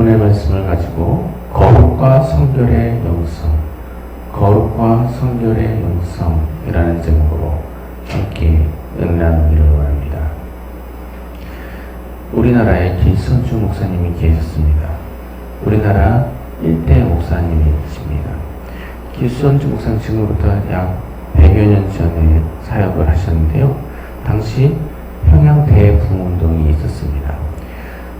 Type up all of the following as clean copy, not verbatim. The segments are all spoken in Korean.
본문의 말씀을 가지고 거룩과 성결의 영성, 거룩과 성결의 영성이라는 제목으로 함께 은나누기를 원합니다. 우리나라에 길선주 목사님이 계셨습니다. 우리나라 1대 목사님이십니다. 길선주 목사님 지금부터 약 100여 년 전에 사역을 하셨는데요. 당시 평양대부흥운동이 있었습니다.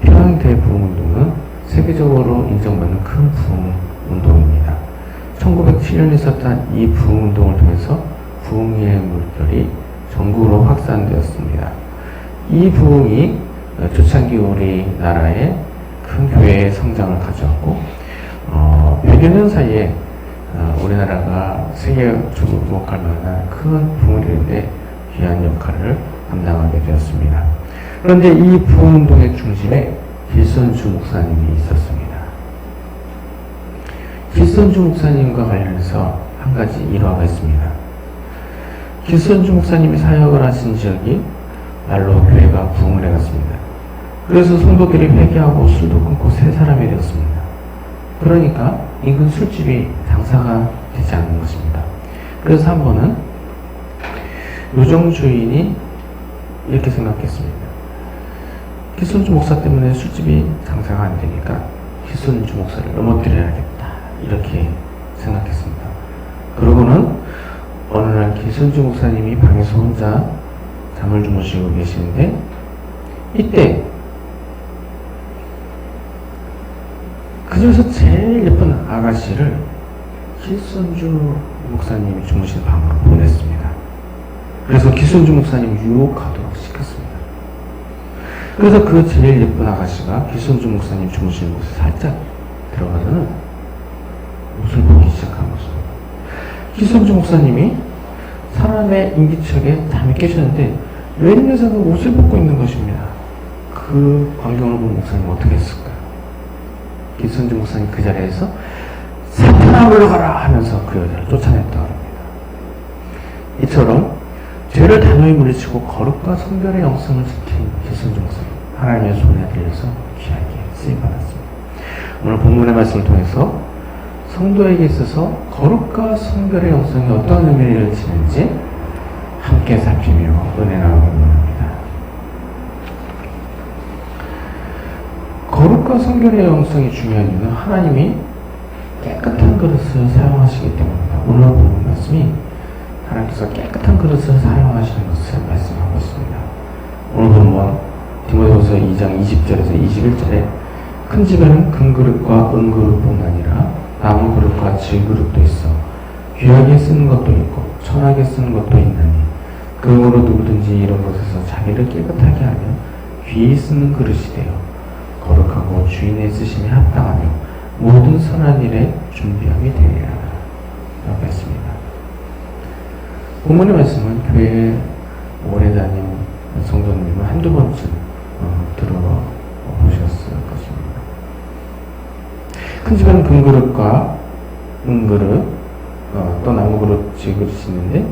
평양대부흥운동은 세계적으로 인정받는 큰 부흥운동입니다. 1907년에 있었던 이 부흥운동을 통해서 부흥의 물결이 전국으로 확산되었습니다. 이 부흥이 초창기 우리나라의 큰 교회의 성장을 가져왔고 100여 년 사이에 우리나라가 세계적으로 주목할 만한 큰 부흥을 이루는데 귀한 역할을 감당하게 되었습니다. 그런데 이 부흥운동의 중심에 길선주 목사님이 있었습니다. 길선주 목사님과 관련해서 한 가지 일화가 있습니다. 길선주 목사님이 사역을 하신 지역이 말로 교회가 부흥을 해갔습니다. 그래서 성도들이 회개하고 술도 끊고 세 사람이 되었습니다. 그러니까 인근 술집이 장사가 되지 않는 것입니다. 그래서 한 번은 요정 주인이 이렇게 생각했습니다. 길선주 목사 때문에 술집이 장사가 안 되니까 길선주 목사를 넘어뜨려야겠다, 이렇게 생각했습니다. 그러고는 어느 날 길선주 목사님이 방에서 혼자 잠을 주무시고 계시는데 이때 그 중에서 제일 예쁜 아가씨를 길선주 목사님이 주무신 방으로 보냈습니다. 그래서 길선주 목사님 유혹하도록 시켰습니다. 그래서 그 제일 예쁜 아가씨가 길선주 목사님 주무시는 곳에 살짝 들어가서는 옷을 보기 시작한 것입니다. 길선주 목사님이 사람의 인기척에 잠이 깨셨는데 웬 여자가 옷을 벗고 있는 것입니다. 그 광경을 본 목사님은 어떻게 했을까요? 길선주 목사님 그 자리에서 사탄아 물러가라 하면서 그 여자를 쫓아냈다고 합니다. 이처럼 죄를 단호히 물리치고 거룩과 성결의 영성을 지킨 길선주 목사님, 하나님의 손에 들려서 귀하게 쓰임받았습니다. 오늘 본문의 말씀을 통해서 성도에게 있어서 거룩과 성결의 영성이 어떤 의미를 지는지 함께 살피며 은혜 나누기 원합니다. 거룩과 성결의 영성이 중요한 이유는 하나님이 깨끗한 그릇을 사용하시기 때문입니다. 오늘 본문 말씀이 하나님께서 깨끗한 그릇을 사용하시는 것을 말씀하고 있습니다. 오늘 본문 디모데후서 2장 20절에서 21절에 큰 집에는 금그릇과 은그릇뿐 아니라 나무 그릇과 질그릇도 있어 귀하게 쓰는 것도 있고 천하게 쓰는 것도 있나니 그러므로 누구든지 이런 곳에서 자기를 깨끗하게 하며 귀히 쓰는 그릇이 되어 거룩하고 주인의 쓰심에 합당하며 모든 선한 일에 준비함이 되리라 라고 했습니다. 본문의 말씀은 교회에 오래 다닌 성도님은 한두 번쯤 들어보셨을 것입니다. 큰 집에는 금그릇과 은그릇, 또 나무그릇, 질그릇이 있는데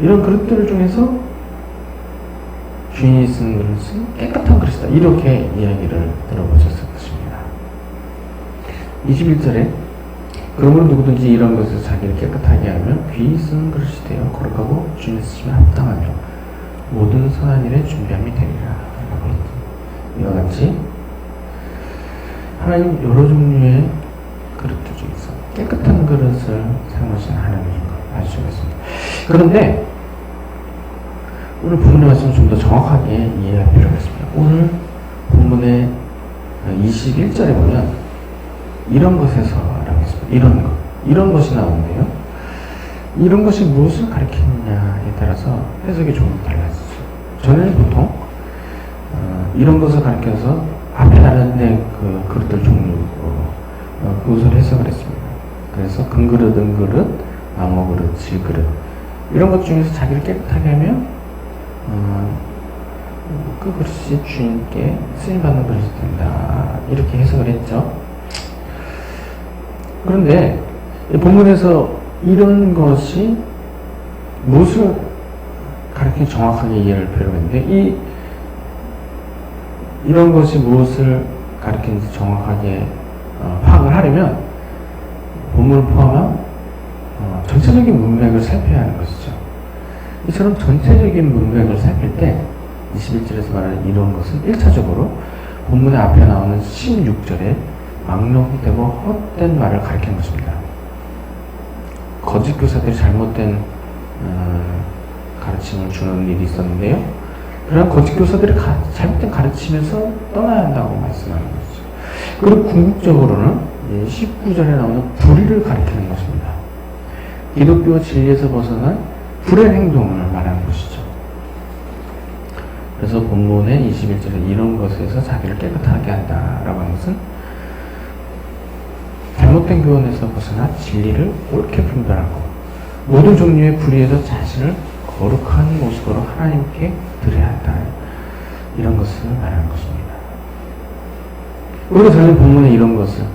이런 그릇들 중에서 주인이 쓰는 그릇은 깨끗한 그릇이다, 이렇게 이야기를 들어보셨을 것입니다. 21절에 그러므로 누구든지 이런 것에서 자기를 깨끗하게 하면 귀히 쓰는 그릇이 되어 거룩하고 주님의 쓰심에 합당하며 모든 선한 일에 준비함이 되리라 라고 했습니다. 이와 같이 하나님 여러 종류의 그릇들 중에서 깨끗한 그릇을 사용하시는 하나님인 걸 알 수가 있습니다. 그런데 오늘 본문의 말씀을 좀 더 정확하게 이해할 필요가 있습니다. 오늘 본문의 21절에 보면 이런 것에서 라고 했습니다. 이런 것이 나오는데요. 이런 것이 무엇을 가리키느냐에 따라서 해석이 조금 달라지죠. 저는 보통 이런 것을 가리켜서 앞에 다른데 그 그릇들 종류 그것을 해석을 했습니다. 그래서 금그릇, 은그릇, 나무그릇, 질그릇 이런 것 중에서 자기를 깨끗하게 하면 그 그릇이 주인께 쓰임받는 그릇이 된다, 이렇게 해석을 했죠. 그런데 본문에서 이런 것이 무엇을 가르치는 정확하게 이해할 필요가 있는데 이런 것이 무엇을 가르치는지 정확하게 파악을 하려면 본문을 포함한 전체적인 문맥을 살펴야 하는 것이죠. 이처럼 전체적인 문맥을 살필 때 21절에서 말하는 이런 것은 1차적으로 본문의 앞에 나오는 16절에 막론되고 헛된 말을 가리키는 것입니다. 거짓 교사들이 잘못된 가르침을 주는 일이 있었는데요. 그런 거짓 교사들이 잘못된 가르침에서 떠나야 한다고 말씀하는 것이죠. 그리고 궁극적으로는 19절에 나오는 불의를 가리키는 것입니다. 기독교 진리에서 벗어난 불의 행동을 말하는 것이죠. 그래서 본문의 21절에 이런 것에서 자기를 깨끗하게 한다라고 하는 것은 잘못된 교훈에서 벗어나 진리를 옳게 분별하고 모든 종류의 불의에서 자신을 거룩한 모습으로 하나님께 드려야 한다. 이런 것을 말하는 것입니다. 우리가 전에 본문에 이런 것을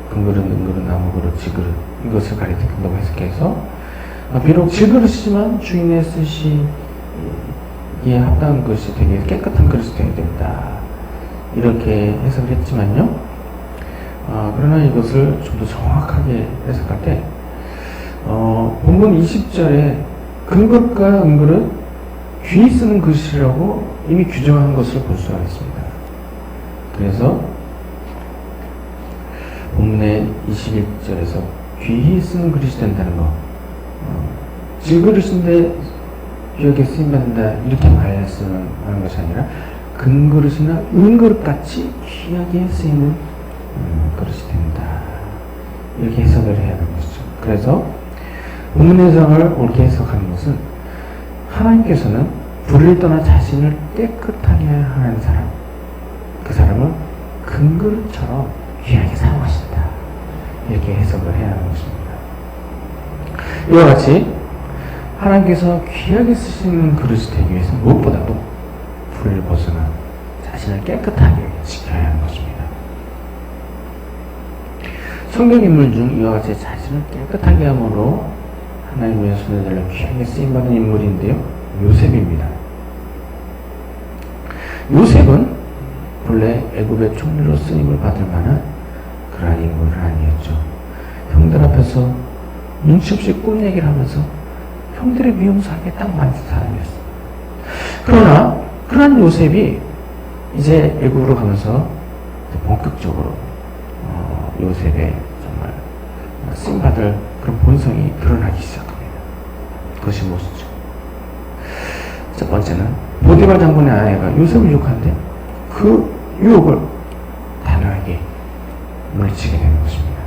금그릇, 은그릇, 나무그릇, 지그릇 이것을 가리킨다고 해석해서 비록 질그릇이지만 주인의 쓰시기에 합당한 것이 되게 깨끗한 그릇이 되어야 된다. 이렇게 해석을 했지만요. 그러나 이것을 좀 더 정확하게 해석할 때 본문 20절에 금그릇과 은그릇 귀히 쓰는 그릇이라고 이미 규정한 것을 볼 수가 있습니다. 그래서 본문의 21절에서 귀히 쓰는 그릇이 된다는 것, 질그릇인데 귀하게 쓰임받는다 이렇게 말씀하는 것이 아니라 금그릇이나 은그릇같이 귀하게 쓰이는 그릇이 된다. 이렇게 해석을 해야 하는 것이죠. 그래서 본문 해석을 옳게 해석하는 것은 하나님께서는 불을 떠나 자신을 깨끗하게 하는 사람, 그 사람을 금그릇처럼 귀하게 사용하신다. 이렇게 해석을 해야 하는 것입니다. 이와 같이 하나님께서 귀하게 쓰시는 그릇이 되기 위해서 무엇보다도 불을 벗어나 자신을 깨끗하게 지켜야 하는 것입니다. 성경 인물 중 이와 같이 자신을 깨끗하게 함으로 하나님의 손에 달려 귀하게 쓰임받은 인물인데요. 요셉입니다. 요셉은 본래 애굽의 총리로 쓰임을 받을 만한 그러한 인물은 아니었죠. 형들 앞에서 눈치 없이 꿈 얘기를 하면서 형들의 미움사하게 딱 맞는 사람이었어요. 그러나 그러한 요셉이 이제 애굽으로 가면서 본격적으로 요셉의 정말 쓰임받을 그런 본성이 드러나기 시작합니다. 그것이 무엇이죠? 첫 번째는 보디발 장군의 아내가 요셉을 유혹하는데 그 유혹을 단호하게 물리치게 되는 것입니다.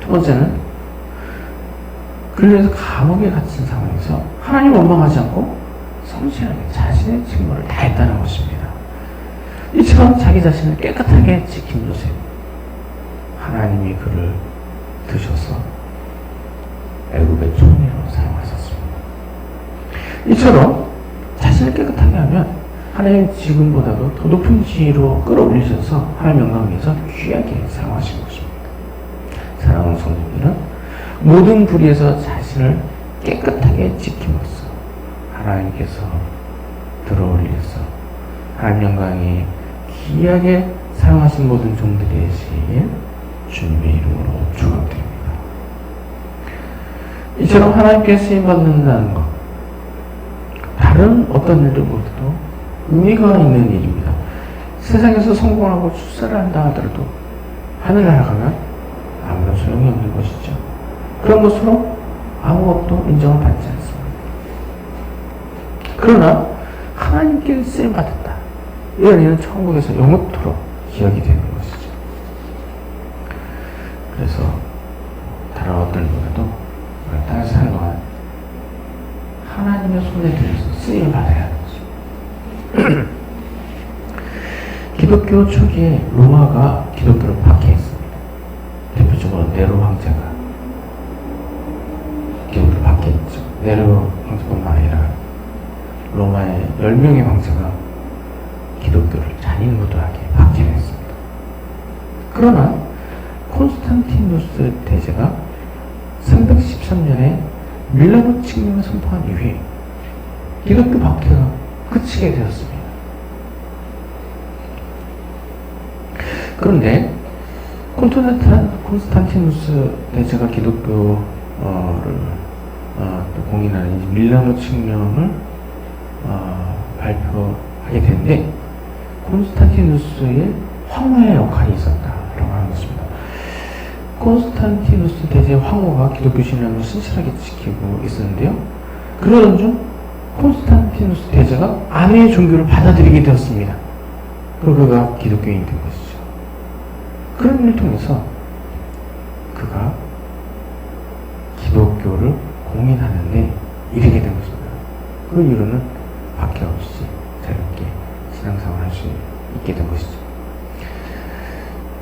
두 번째는 근래에서 감옥에 갇힌 상황에서 하나님 원망하지 않고 성실하게 자신의 직무를 다했다는 것입니다. 이처럼 자기 자신을 깨끗하게 지킨 요셉, 하나님이 그를 드셔서 애굽의 총리로 사용하셨습니다. 이처럼 자신을 깨끗하게 하면 하나님 지금보다도 더 높은 지위로 끌어올리셔서 하나님 영광을 위해서 귀하게 사용하신 것입니다. 사랑하는 성도들은 모든 불의에서 자신을 깨끗하게 지킴으로써 하나님께서 들어올려서 하나님 영광이 귀하게 사용하신 모든 종들이 되시기에 주님의 이름으로 축원드립니다. 이처럼 하나님께 쓰임받는다는 것, 다른 어떤 일들보다도 의미가 있는 일입니다. 세상에서 성공하고 출세를 한다 하더라도 하늘나라 가면 아무런 소용이 없는 것이죠. 그런 것으로 아무것도 인정을 받지 않습니다. 그러나 하나님께 쓰임받았다. 이런 일은 천국에서 영원토록 기억이 되는 것이죠. 그래서 다른 어떤 일보다도 땅에서 사는 동안 하나님의 손에 들려서 쓰임을 받아야 하는 것입니다. 기독교 초기에 로마가 기독교를 박해했습니다. 대표적으로 네로 황제가 기독교를 박해했죠. 네로 황제뿐만 아니라 로마의 10명의 황제가 기독교를 잔인무도하게 박해했습니다. 그러나 콘스탄티누스 대제가 313년에 밀라노 칙령을 선포한 이후에 기독교 박해가 그치게 되었습니다. 그런데 콘스탄티누스 대제가 기독교를 또 공인하는 밀라노 칙령을 발표하게 되는데 콘스탄티누스의 황후의 역할이 있었다라고 하는 것입니다. 콘스탄티누스 대제 황후가 기독교 신앙을 신실하게 지키고 있었는데요. 그러던 중 콘스탄티누스 대제가 아내의 종교를 받아들이게 되었습니다. 그리고 그가 기독교인이 된 것이죠. 그런 일을 통해서 그가 기독교를 공인하는데 이르게 된 것입니다. 그 이유는 박해 없이 자유롭게 신앙생활을 할 수 있게 된 것이죠.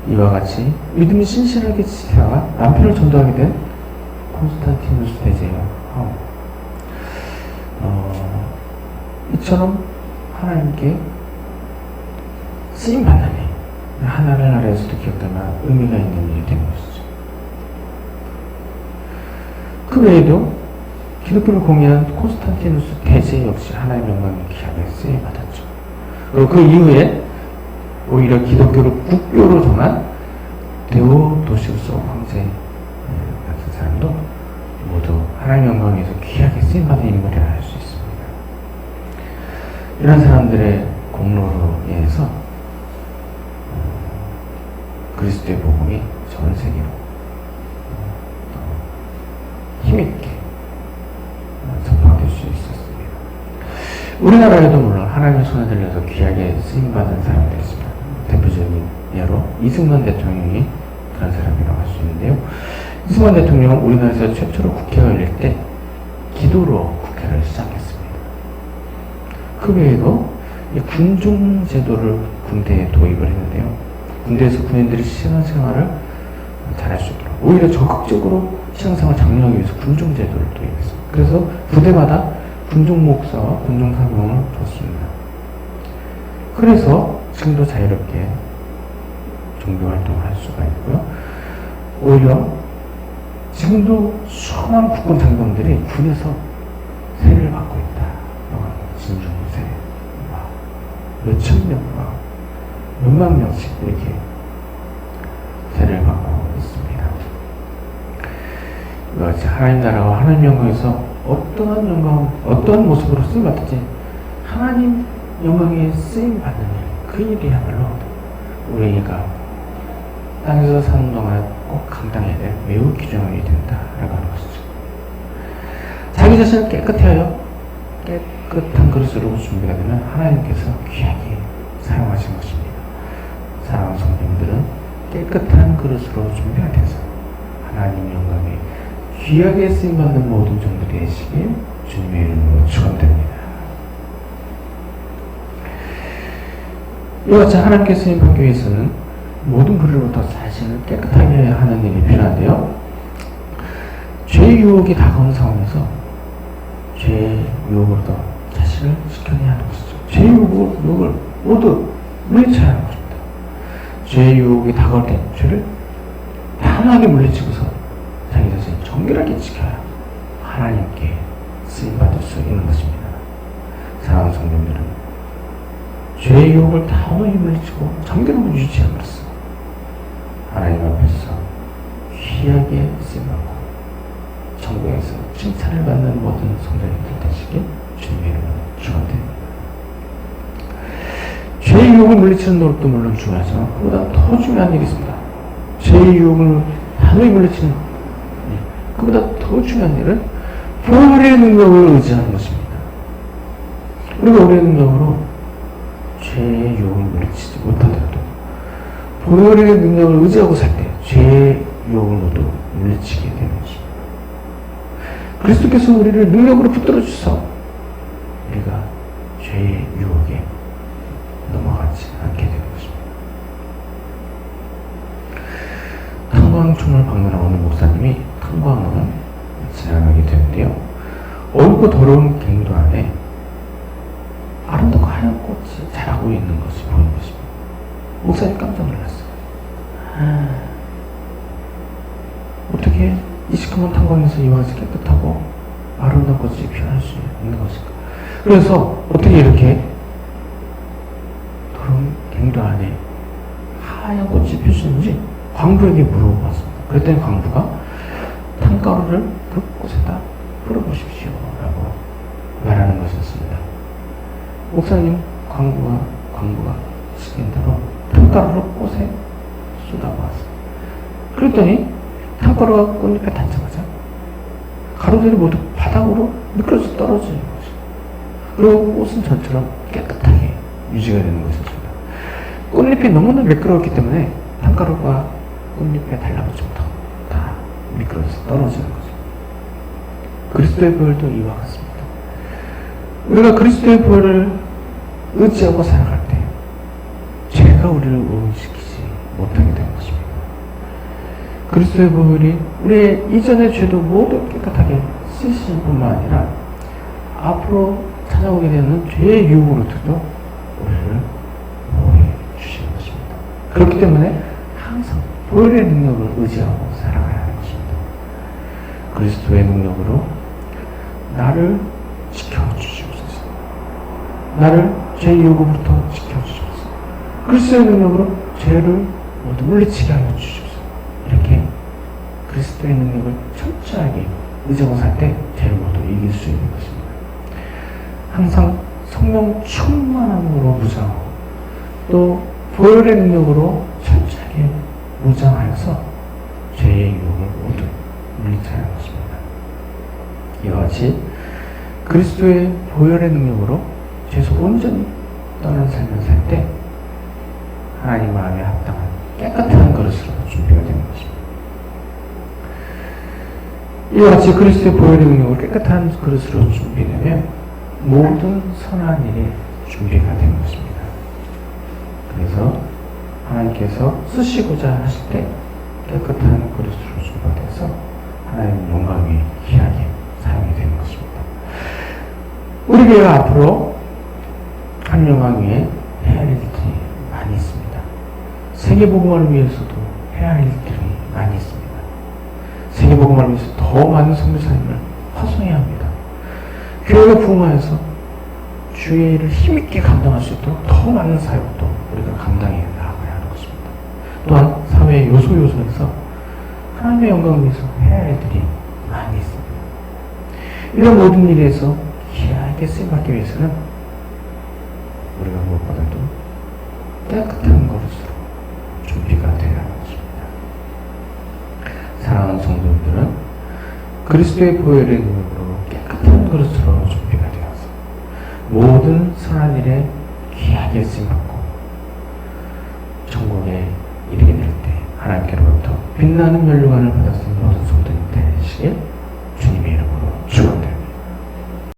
이와 같이 믿음이 신실하게 지켜가 남편을 전도하게 된 콘스탄티누스 대제와 이처럼 하나님께 쓰임받는 일, 하나님 나라에서도 기억되면 의미가 있는 일이 되는 것이죠. 그 외에도 기독교를 공인한 콘스탄티누스 대제 역시 하나님의 영광을 귀하게 쓰임받았죠. 그리고 그 이후에 오히려 기독교를 국교로 정한 데오도시우스 황제 같은 사람도 모두 하나님의 영광을 위해서 귀하게 쓰임받은 인물이라 할 수 있습니다. 이런 사람들의 공로로 인해서 그리스도의 복음이 전 세계로 힘있게 전파될 수 있었습니다. 우리나라에도 물론 하나님의 손에 들려서 귀하게 쓰임받은 사람들이 있습니다. 대표적인 예로 이승만 대통령이 그런 사람이라고 할 수 있는데요. 이승만 대통령은 우리나라에서 최초로 국회가 열릴 때 기도로 국회를 시작했습니다. 그 외에도 군종제도를 군대에 도입을 했는데요. 군대에서 군인들이 신앙생활을 잘할 수 있도록 오히려 적극적으로 신앙생활을 장려하기 위해서 군종제도를 도입했습니다. 그래서 부대마다 군종목사와 군종사병을 뒀습니다. 그래서 지금도 자유롭게 종교활동을 할 수가 있고요. 오히려 지금도 수많은 국군 장병들이 군에서 세를 받고 있다. 진중세 몇천 명, 몇만 명씩 이렇게 세를 받고 있습니다. 이와 같이 하나님 나라와 하나님 영광에서 어떠한 영광, 어떠한 모습으로 쓰임받든지 하나님 영광에 쓰임받는 일, 그 일이야말로 우리가 땅에서 사는 동안 꼭 감당해야 될 매우 귀중한 일이 된다라고 하는 것이죠. 자기 자신을 깨끗해 하여 깨끗한 그릇으로 준비가 되면 하나님께서 귀하게 사용하신 것입니다. 사랑하는 성도님들은 깨끗한 그릇으로 준비가 돼서 하나님 영광에 귀하게 쓰임받는 모든 종들이 되시길 주님의 이름으로 축원드립니다. 이와 같이 하나님께 쓰임받기 위해서는 모든 불의로부터 자신을 깨끗하게 하는 일이 필요한데요. 죄의 유혹이 다가오는 상황에서 죄의 유혹으로부터 자신을 지켜내야 하는 것이죠. 죄의 유혹을 모두 물리쳐야 하는 것입니다. 죄의 유혹이 다가올 때 죄를 단호하게 물리치고서 자기 자신을 정결하게 지켜야 하나님께 쓰임받을 수 있는 것입니다. 사랑하는 성도님들은 죄의 유혹을 단호히 물리치고 정결함을 유지함으로써 하나님 앞에서 귀하게 쓰임받고 천국에서 칭찬을 받는 모든 성도님들 되시길 주님의 이름으로 축원드립니다. 죄의 유혹을 물리치는 노력도 물론 중요하지만 그보다 더 중요한 일이 있습니다. 죄의 유혹을 단호히 물리치는 그보다 더 중요한 일은 보혈의 능력을 의지하는 것입니다. 우리가 우리의 능력으로 죄의 유혹을 물리치지 못하더라도 보혈의 능력을 의지하고 살 때 죄의 유혹을 모두 물리치게 되는 것입니다. 그리스도께서 우리를 능력으로 붙들어 주셔서 우리가 죄의 유혹에 넘어가지 않게 되는 것입니다. 탄광촌을 방문한 어느 목사님이 탄광을 지나가게 되는데요. 어둡고 더러운 갱도 안에 아름답고 하얀 꽃이 자라고 있는 것이 보이는 것입니다. 목사님 깜짝 놀랐어요. 어떻게 이 시커먼 탄광에서 이와 같이 깨끗하고 아름다운 꽃이 피어날 수 있는 것일까? 그래서 어떻게 이렇게 더러운 갱도 안에 하얀 꽃이 피었는지 광부에게 물어봤습니다. 그랬더니 광부가 탕가루를 그 꽃에다 뿌려보십시오 라고 말하는 것이었습니다. 목사님, 광부가 시킨 대로 탕가루를 꽃에 쏟아부었습니다. 그랬더니 탕가루가 꽃잎에 닿자마자 가루들이 모두 바닥으로 미끄러져 떨어지는 것이죠. 그리고 꽃은 전처럼 깨끗하게 유지가 되는 것이었습니다. 꽃잎이 너무나 미끄러웠기 때문에 탕가루가 꽃잎에 달라붙지 못하고 다 미끄러져서 떨어지는 거죠. 그리스도의 보혈도 이와 같습니다. 우리가 그리스도의 보혈을 의지하고 살아갈 때 죄가 우리를 오인시키지 못하게 되는 것입니다. 그리스도의 보혈이 우리의 이전의 죄도 모두 깨끗하게 씻으실 뿐만 아니라 앞으로 찾아오게 되는 죄의 유혹으로부터 우리를 보호해 주시는 것입니다. 그렇기 때문에 항상 보혈의 능력을 의지하고 살아가야 하는 것입니다. 그리스도의 능력으로 나를 지켜주시옵소서. 나를 죄의 유혹으로부터 지켜주시옵소서. 그리스도의 능력으로 죄를 모두 물리치게 하여 주시옵소서. 이렇게 그리스도의 능력을 철저하게 의지하고 살 때 죄를 모두 이길 수 있는 것입니다. 항상 성령 충만함으로 무장하고 또 보혈의 능력으로 철저하게 무장하여서 죄의 유혹을 모두 물리쳐야 하는 것입니다. 이와 같이 그리스도의 보혈의 능력으로 죄에서 온전히 떠난 삶을 살 때 하나님 마음에 합당한 깨끗한 그릇으로 준비가 되는 것입니다. 이와 같이 그리스도의 보혈의 능력으로 깨끗한 그릇으로 준비되면 모든 선한 일이 준비가 되는 것입니다. 그래서 하나님께서 쓰시고자 하실 때 깨끗한 그릇으로 준비가 돼서 하나님 영광이 귀하게 사용이 되는 것입니다. 우리 교회가 앞으로 한 영광 위에 해야 할 일들이 많이 있습니다. 세계복음화를 위해서도 해야 할 일들이 많이 있습니다. 세계복음화를 위해서 더 많은 선교사님을 파송해야 합니다. 교회가 부흥하여서 주의 일을 힘있게 감당할 수 있도록 더 많은 사역도 우리가 감당해 나가야 하는 것입니다. 또한 사회의 요소에서 하나님의 영광을 위해서 해야 할 일들이 많이 있습니다. 이런 모든 일에서 귀하게 쓰임받기 위해서는 우리가 무엇보다도 깨끗한 것으로 준비가 되어야 하는 것입니다. 사랑하는 성도들은 그리스도의 보혈의 능력으로 깨끗한 그릇으로 준비가 되어서 모든 선한 일에 귀하게 쓰임받고 천국에 이르게 될 때 하나님께로부터 빛나는 멸류관을 받았을 모든 성도님 되시길 주님의 이름으로